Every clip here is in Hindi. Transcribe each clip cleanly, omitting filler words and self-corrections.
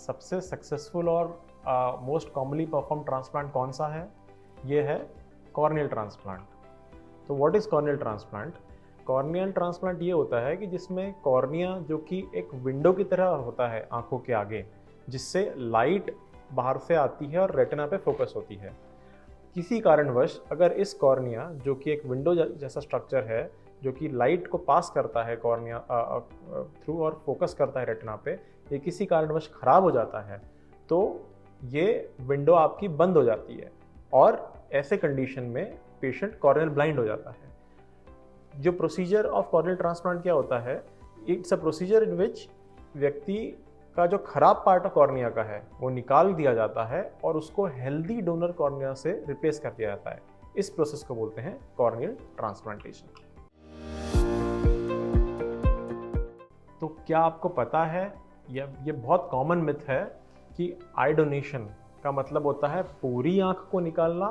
सबसे सक्सेसफुल और मोस्ट कॉमनली परफॉर्म ट्रांसप्लांट कौन सा है? ये है कॉर्नियल ट्रांसप्लांट। तो what is corneal transplant? Corneal transplant ये होता है कि जिसमें कॉर्निया, जो कि एक विंडो की तरह होता है आंखों के आगे, जिससे लाइट बाहर से आती है और रेटिना पे फोकस होती है। किसी कारणवश अगर इस कॉर्निया, जो कि एक विंडो जैसा स्ट्रक्चर है जो कि लाइट को पास करता है कॉर्निया थ्रू और फोकस करता है रेटिना पे, ये किसी कारणवश खराब हो जाता है तो ये विंडो आपकी बंद हो जाती है और ऐसे कंडीशन में पेशेंट कॉर्नियल ब्लाइंड हो जाता है। जो प्रोसीजर ऑफ कॉर्नियल ट्रांसप्लांट क्या होता है? इट्स अ प्रोसीजर इन विच व्यक्ति का जो खराब पार्ट ऑफ कॉर्निया का है वो निकाल दिया जाता है और उसको हेल्दी डोनर कॉर्निया से रिप्लेस कर दिया जाता है। इस प्रोसेस को बोलते हैं कॉर्नियल ट्रांसप्लांटेशन। तो क्या आपको पता है, ये बहुत कॉमन मिथ है कि आई डोनेशन का मतलब होता है पूरी आंख को निकालना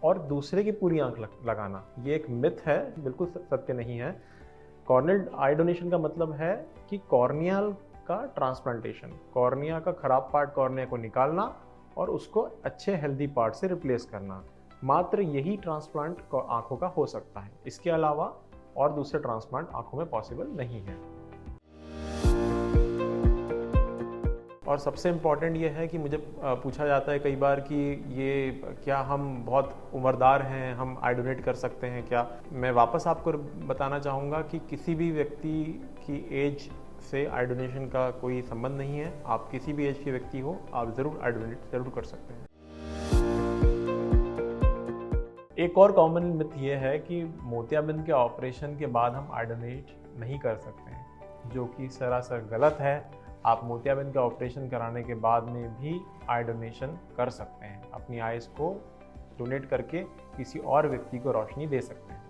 और दूसरे की पूरी आंख लगाना। ये एक मिथ है, बिल्कुल सत्य नहीं है। कॉर्नियल आई डोनेशन का मतलब है कि कॉर्नियल का ट्रांसप्लांटेशन, कॉर्निया का खराब पार्ट कॉर्निया को निकालना और उसको अच्छे हेल्दी पार्ट से रिप्लेस करना। मात्र यही ट्रांसप्लांट आंखों का हो सकता है, इसके अलावा और दूसरे ट्रांसप्लांट आंखों में पॉसिबल नहीं है। और सबसे इम्पॉर्टेंट ये है कि मुझे पूछा जाता है कई बार कि ये क्या हम बहुत उम्रदार हैं, हम आई डोनेट कर सकते हैं क्या? मैं वापस आपको बताना चाहूँगा कि किसी भी व्यक्ति की एज से आई डोनेशन का कोई संबंध नहीं है। आप किसी भी एज के व्यक्ति हो, आप ज़रूर आई डोनेट ज़रूर कर सकते हैं। एक और कॉमन मिथ ये है कि मोतियाबिंद के ऑपरेशन के बाद हम आई डोनेट नहीं कर सकते हैं, जो कि सरासर गलत है। आप मोतियाबिंद का ऑपरेशन कराने के बाद में भी आई डोनेशन कर सकते हैं, अपनी आइज़ को डोनेट करके किसी और व्यक्ति को रोशनी दे सकते हैं।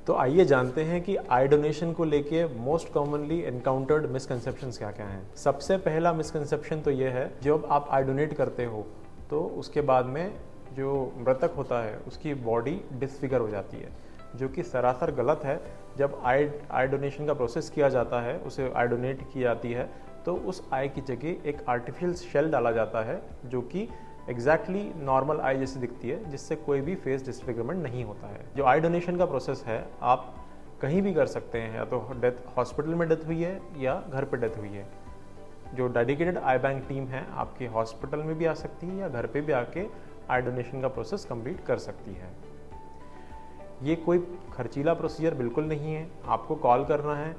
तो आइए जानते हैं कि आई डोनेशन को लेके मोस्ट कॉमनली एनकाउंटर्ड मिसकंसेप्शंस क्या क्या हैं। सबसे पहला मिसकंसेप्शन तो ये है, जब आप आई डोनेट करते हो तो उसके बाद में जो मृतक होता है उसकी बॉडी डिसफिगर हो जाती है, जो कि सरासर गलत है। जब आई डोनेशन का प्रोसेस किया जाता है, उसे आई डोनेट की जाती है, तो उस आई की जगह एक आर्टिफिशियल शेल डाला जाता है जो कि एग्जैक्टली नॉर्मल आई जैसी दिखती है, जिससे कोई भी फेस डिसफिगरमेंट नहीं होता है। जो आई डोनेशन का प्रोसेस है आप कहीं भी कर सकते हैं, या तो डेथ हॉस्पिटल में डेथ हुई है या घर पर डेथ हुई है। जो डेडिकेटेड आई बैंक टीम है आपके हॉस्पिटल में भी आ सकती है या घर पे भी आके आई डोनेशन का प्रोसेस कंप्लीट कर सकती है। ये कोई खर्चीला प्रोसीजर बिल्कुल नहीं है। आपको कॉल करना है,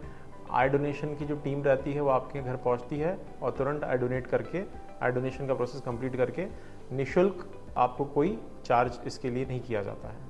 आई डोनेशन की जो टीम रहती है वो आपके घर पहुंचती है और तुरंत आई डोनेट करके आई डोनेशन का प्रोसेस कंप्लीट करके निःशुल्क, आपको कोई चार्ज इसके लिए नहीं किया जाता है।